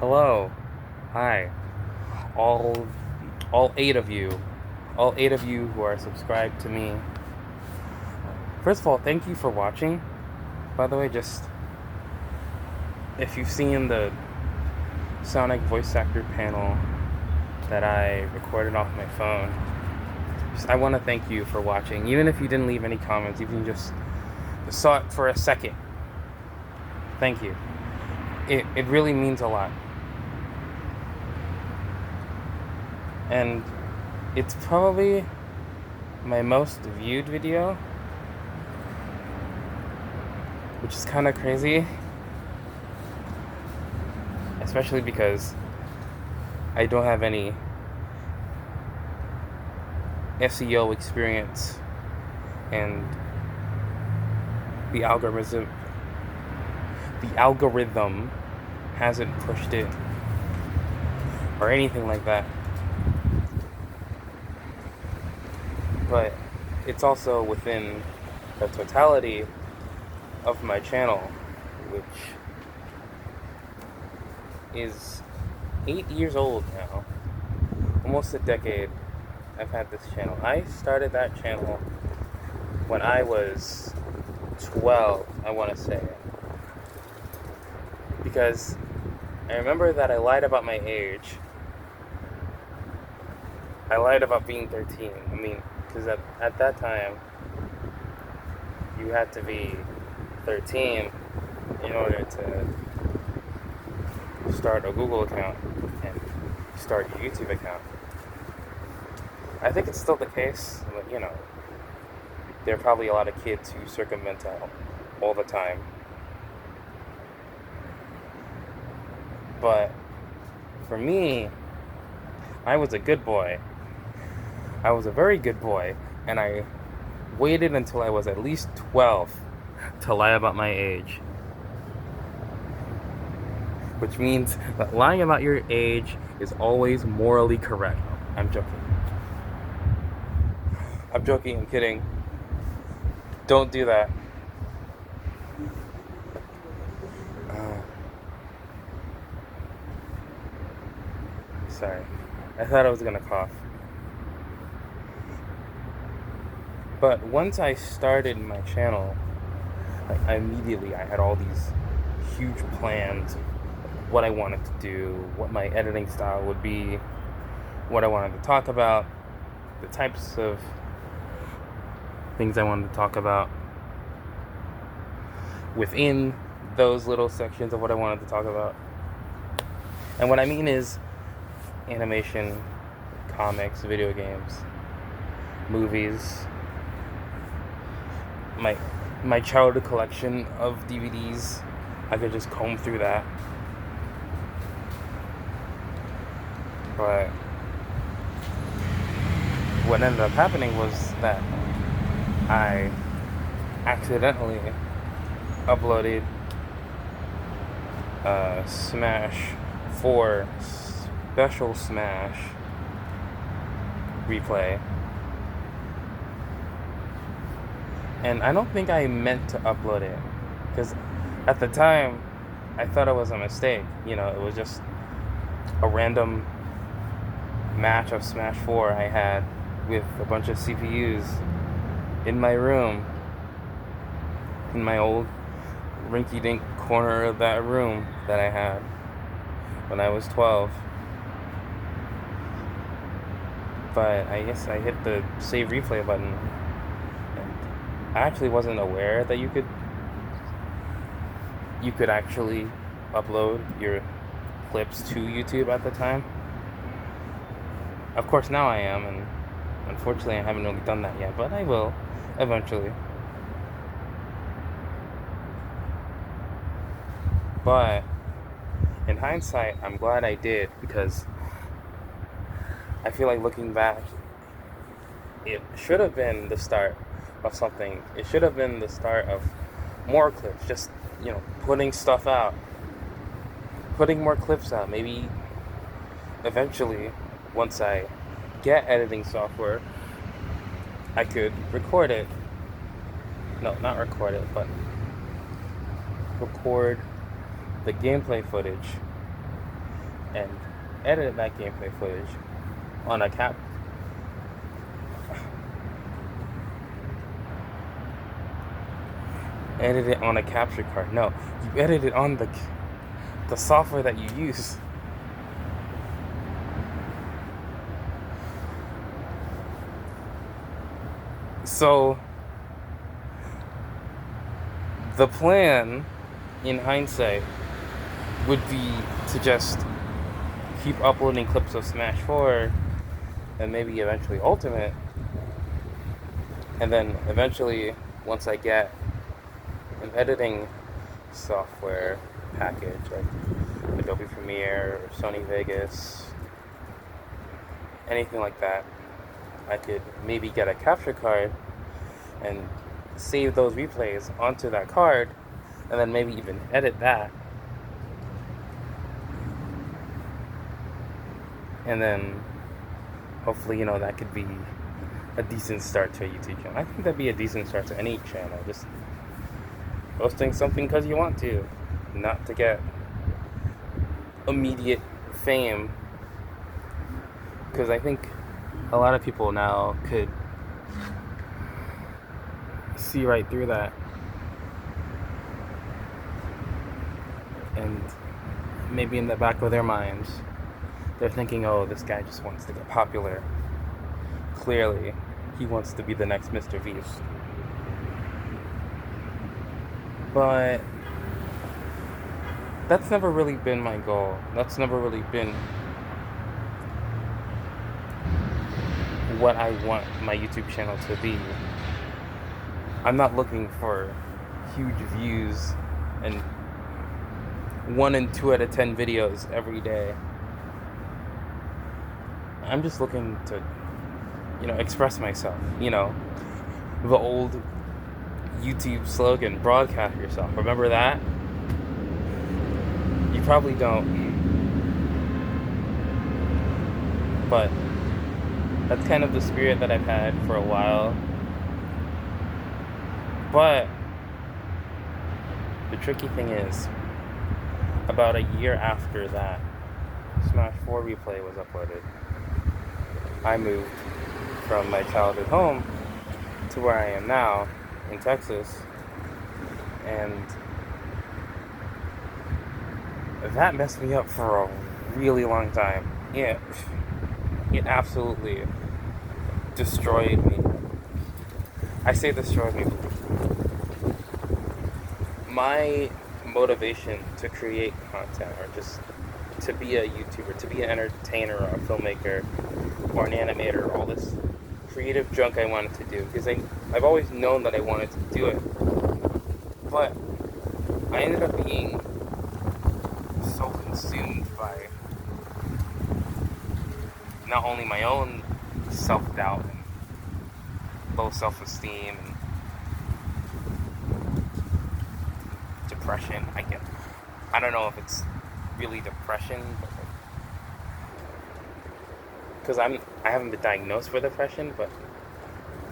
Hello. Hi. All all eight of you. All eight of you who are subscribed to me. First of all, thank you for watching. By the way, just if you've seen the Sonic voice actor panel that I recorded off my phone, I want to thank you for watching. Even if you didn't leave any comments, even just saw it for a second. Thank you. It really means a lot. And it's probably my most viewed video, which is kind of crazy, especially because I don't have any SEO experience and the algorithm hasn't pushed it or anything like that. But it's also within the totality of my channel, which is 8 years old now. Almost a decade I've had this channel. I started that channel when I was 12, I want to say. Because I remember that I lied about my age. I lied about being 13. Because at that time, you had to be 13 in order to start a Google account and start a YouTube account. I think it's still the case, but there are probably a lot of kids who circumvent that all the time. But for me, I was a good boy. I was a very good boy, and I waited until I was at least 12 to lie about my age. Which means that lying about your age is always morally correct. I'm joking. I'm kidding. Don't do that. Sorry. I thought I was gonna cough. But once I started my channel, I had all these huge plans, what I wanted to do, what my editing style would be, what I wanted to talk about, the types of things I wanted to talk about within those little sections of what I wanted to talk about. And what I mean is animation, comics, video games, movies, my childhood collection of DVDs. I could just comb through that. But what ended up happening was that I accidentally uploaded Smash 4 Special Smash replay. And I don't think I meant to upload it, because at the time I thought it was a mistake. It was just a random match of Smash 4 I had with a bunch of CPUs in my room, in my old rinky-dink corner of that room that I had when I was 12. But I guess I hit the save replay button. I actually wasn't aware that you could actually upload your clips to YouTube at the time. Of course now I am, and unfortunately I haven't really done that yet, but I will eventually. But in hindsight, I'm glad I did, because I feel like looking back, it should have been the start of something. It should have been the start of more clips, just putting stuff out, putting more clips out. Maybe eventually, once I get editing software, I could record it. No, not record it, but record the gameplay footage and edit that gameplay footage on a edit it on a capture card. No, you edit it on the software that you use. So the plan, in hindsight, would be to just keep uploading clips of Smash 4 and maybe eventually Ultimate, and then eventually, once I get an editing software package like Adobe Premiere or Sony Vegas, anything like that, I could maybe get a capture card and save those replays onto that card, and then maybe even edit that, and then hopefully, that could be a decent start to a YouTube channel. I think that'd be a decent start to any channel. Just posting something because you want to, not to get immediate fame. Because I think a lot of people now could see right through that. And maybe in the back of their minds, they're thinking, oh, this guy just wants to get popular. Clearly, he wants to be the next Mr. Beast. But that's never really been my goal. That's never really been what I want my YouTube channel to be. I'm not looking for huge views and 1 and 2 out of 10 videos every day. I'm just looking to, express myself. The old YouTube slogan, broadcast yourself. Remember that? You probably don't. But that's kind of the spirit that I've had for a while. But the tricky thing is, about a year after that Smash 4 replay was uploaded, I moved from my childhood home to where I am now in Texas, and that messed me up for a really long time. It absolutely destroyed me. I say destroyed me. My motivation to create content, or just to be a YouTuber, to be an entertainer or a filmmaker or an animator, all this creative junk I wanted to do, because I've always known that I wanted to do it, but I ended up being so consumed by not only my own self-doubt and low self-esteem and depression. I don't know if it's really depression, because I haven't been diagnosed with depression, but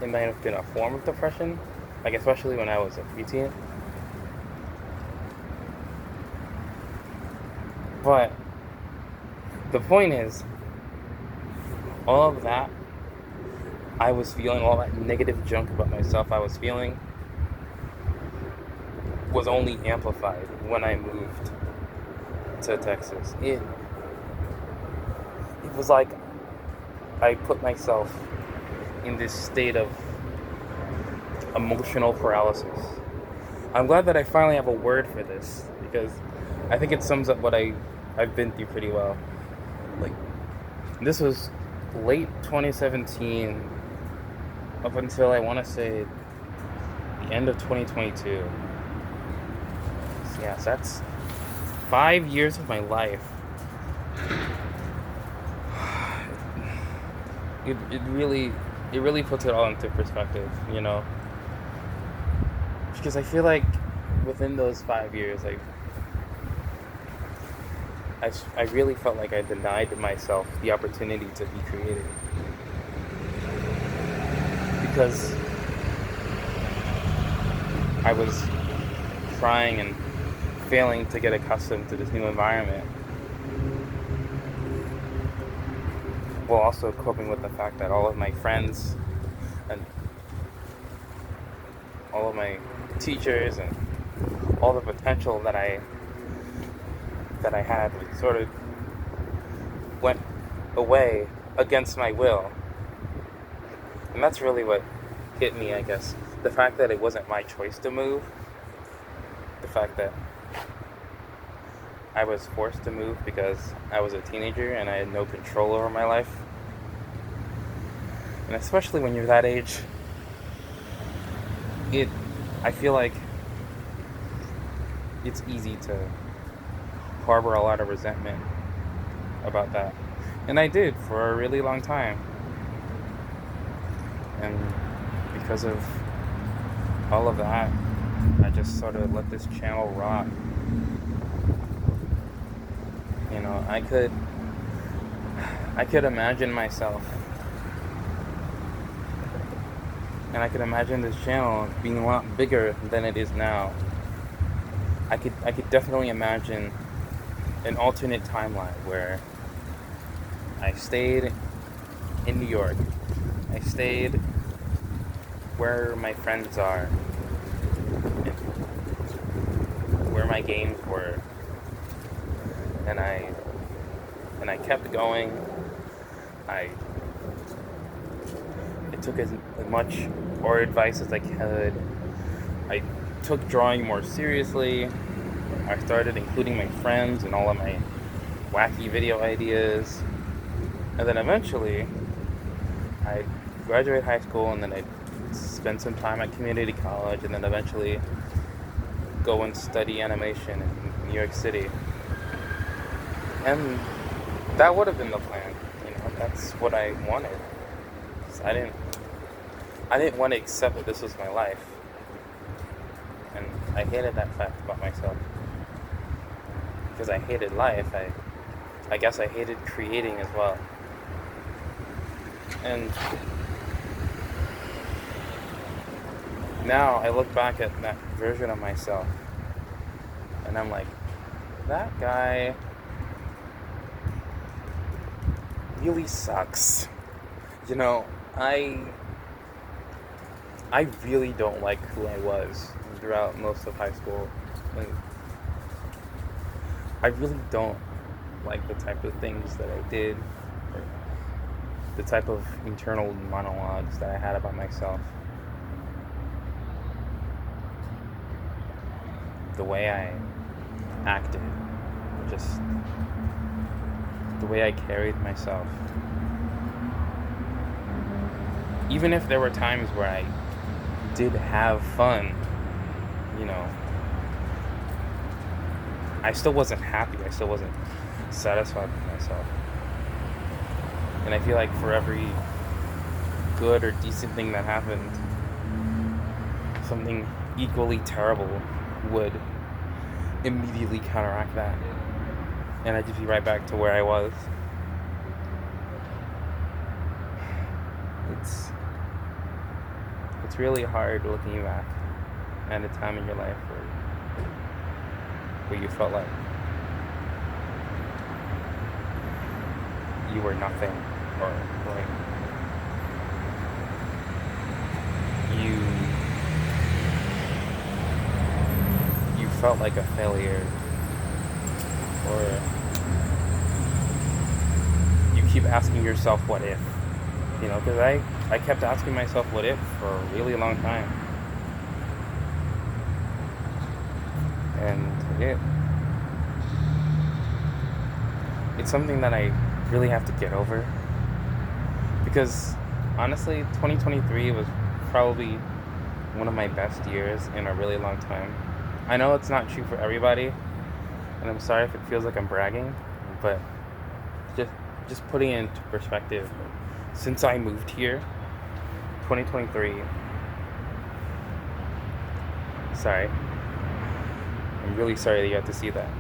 it might have been a form of depression, especially when I was a preteen. But the point is, all of that I was feeling, all that negative junk about myself I was feeling, was only amplified when I moved to Texas. It was like I put myself in this state of emotional paralysis. I'm glad that I finally have a word for this, because I think it sums up what I've been through pretty well. This was late 2017 up until, I want to say, the end of 2022. So that's 5 years of my life. It really puts it all into perspective, because I feel like within those 5 years, I really felt like I denied myself the opportunity to be creative, because I was trying and failing to get accustomed to this new environment. while also coping with the fact that all of my friends and all of my teachers and all the potential that I had sort of went away against my will. And that's really what hit me, I guess. The fact that it wasn't my choice to move. The fact that I was forced to move because I was a teenager and I had no control over my life. And especially when you're that age, I feel like it's easy to harbor a lot of resentment about that. And I did for a really long time. And because of all of that, I just sort of let this channel rot. You know, I could imagine myself, and I could imagine this channel being a lot bigger than it is now. I could definitely imagine an alternate timeline where I stayed in New York. I stayed where my friends are, where my games were, and I kept going. I took as much art advice as I could. I took drawing more seriously. I started including my friends in all of my wacky video ideas. And then eventually, I graduated high school, and then I spent some time at community college, and then eventually go and study animation in New York City. And that would have been the plan. You know, that's what I wanted. I didn't want to accept that this was my life. And I hated that fact about myself. Because I hated life, I guess I hated creating as well. And now I look back at that version of myself, and I'm like, that guy really sucks. You know, I really don't like who I was throughout most of high school. Like, I really don't like the type of things that I did, or the type of internal monologues that I had about myself. The way I acted, just the way I carried myself. Even if there were times where I did have fun, you know, I still wasn't happy. I still wasn't satisfied with myself. And I feel like for every good or decent thing that happened, something equally terrible would immediately counteract that. And I'd just be right back to where I was. It's really hard looking back at a time in your life where you felt like you were nothing, or like you felt like a failure, or you keep asking yourself what if, you know, because I kept asking myself what if for a really long time. And it's something that I really have to get over, because honestly 2023 was probably one of my best years in a really long time. I know it's not true for everybody, and I'm sorry if it feels like I'm bragging, but just putting it into perspective, since I moved here, 2023, sorry, I'm really sorry that you have to see that.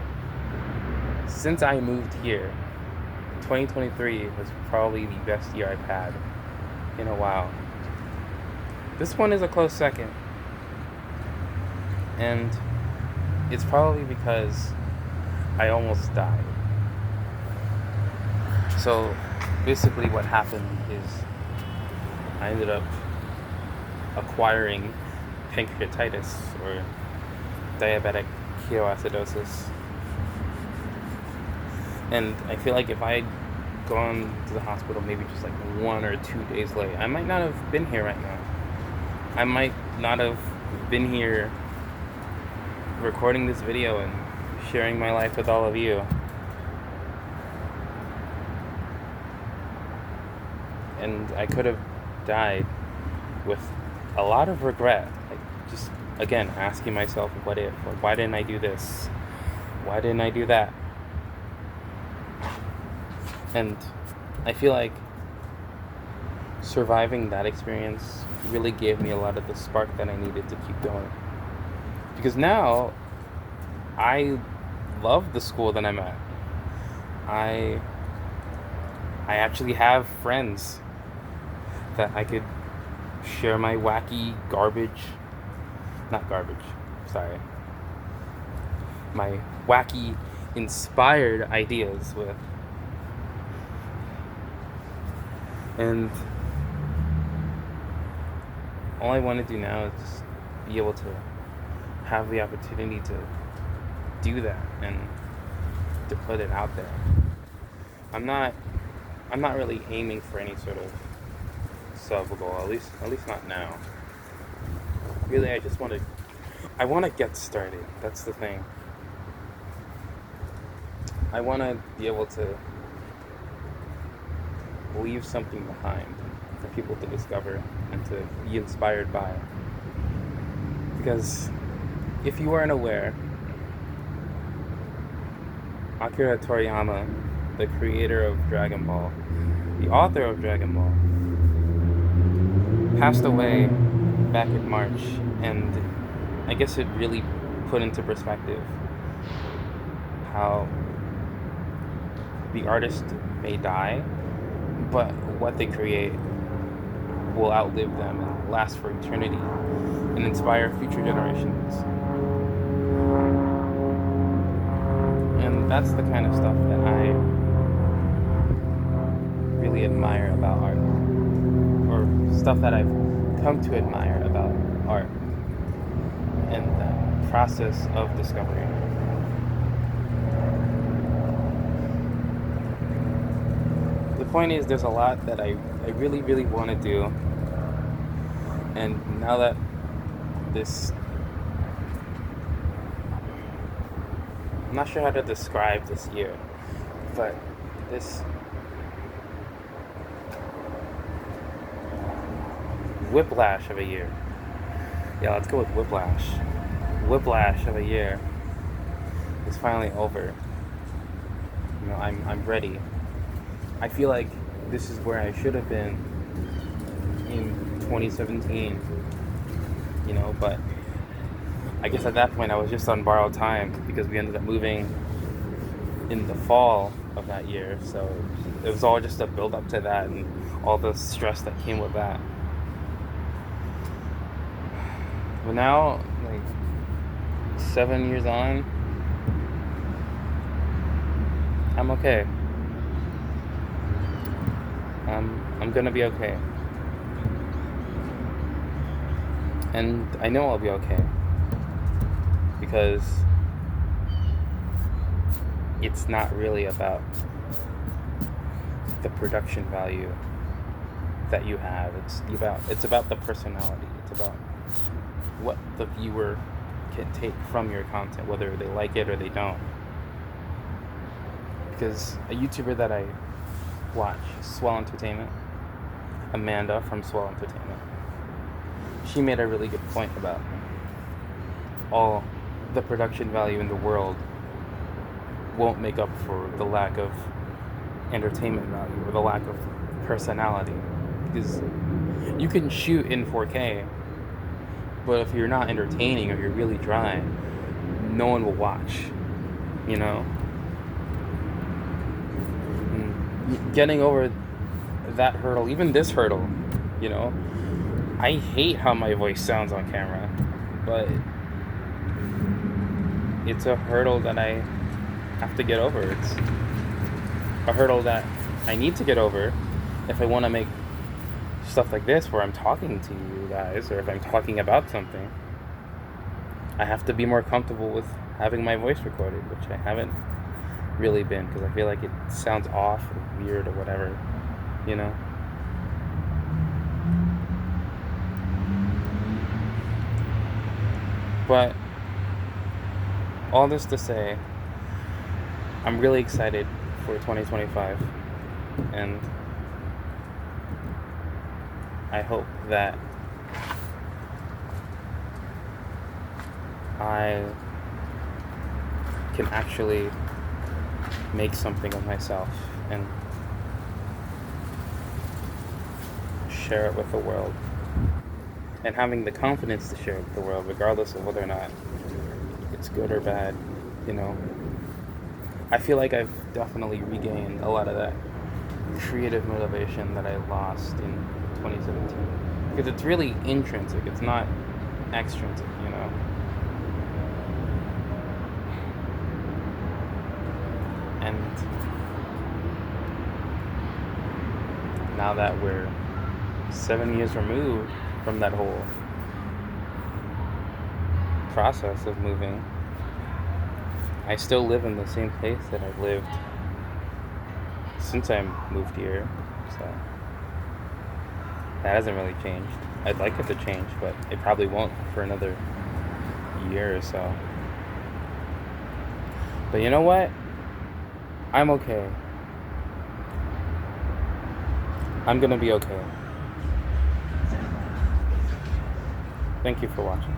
Since I moved here, 2023 was probably the best year I've had in a while. This one is a close second. And it's probably because I almost died. So basically what happened is I ended up acquiring pancreatitis or diabetic ketoacidosis. And I feel like if I had gone to the hospital maybe just like 1 or 2 days late, I might not have been here right now. I might not have been here recording this video and sharing my life with all of you. And I could have died with a lot of regret. Like, just, again, asking myself, what if? Like, why didn't I do this? Why didn't I do that? And I feel like surviving that experience really gave me a lot of the spark that I needed to keep going. Because now, I love the school that I'm at. I actually have friends that I could share my wacky my wacky inspired ideas with. And all I want to do now is just be able to have the opportunity to do that and to put it out there. I'm not really aiming for any sort of sub goal, at least not now. Really, I want to get started. That's the thing. I want to be able to leave something behind for people to discover and to be inspired by. Because if you aren't aware, Akira Toriyama, the creator of Dragon Ball, the author of Dragon Ball, passed away back in March, and I guess it really put into perspective how the artist may die, but what they create will outlive them and last for eternity and inspire future generations. And that's the kind of stuff that I really admire about art, or stuff that I've come to admire about art and the process of discovery. The point is, there's a lot that I really, really want to do, and now that I'm not sure how to describe this year, but this whiplash of a year. Yeah, let's go with whiplash. Whiplash of a year is finally over. You know, I'm ready. I feel like this is where I should have been in 2017. You know, but I guess at that point I was just on borrowed time because we ended up moving in the fall of that year. So it was all just a build up to that and all the stress that came with that. But now, like 7 years on, I'm okay. I'm gonna be okay. And I know I'll be okay. Because it's not really about the production value that you have. It's about the personality. It's about what the viewer can take from your content, whether they like it or they don't. Because a YouTuber that I watch, Swell Entertainment, Amanda from Swell Entertainment, she made a really good point about all the production value in the world won't make up for the lack of entertainment value or the lack of personality. Because you can shoot in 4K, but if you're not entertaining or you're really dry, no one will watch, you know? And getting over that hurdle, even this hurdle, you know? I hate how my voice sounds on camera, but it's a hurdle that I have to get over. It's a hurdle that I need to get over if I want to make stuff like this where I'm talking to you guys, or if I'm talking about something. I have to be more comfortable with having my voice recorded, which I haven't really been, because I feel like it sounds off or weird or whatever, you know? But all this to say, I'm really excited for 2025, and I hope that I can actually make something of myself and share it with the world. And having the confidence to share it with the world, regardless of whether or not it's good or bad, you know. I feel like I've definitely regained a lot of that creative motivation that I lost in 2017. Because it's really intrinsic, it's not extrinsic, you know. And now that we're 7 years removed from that whole process of moving, I still live in the same place that I've lived since I moved here, so that hasn't really changed. I'd like it to change, but it probably won't for another year or so. But you know what? I'm okay. I'm gonna be okay. Thank you for watching.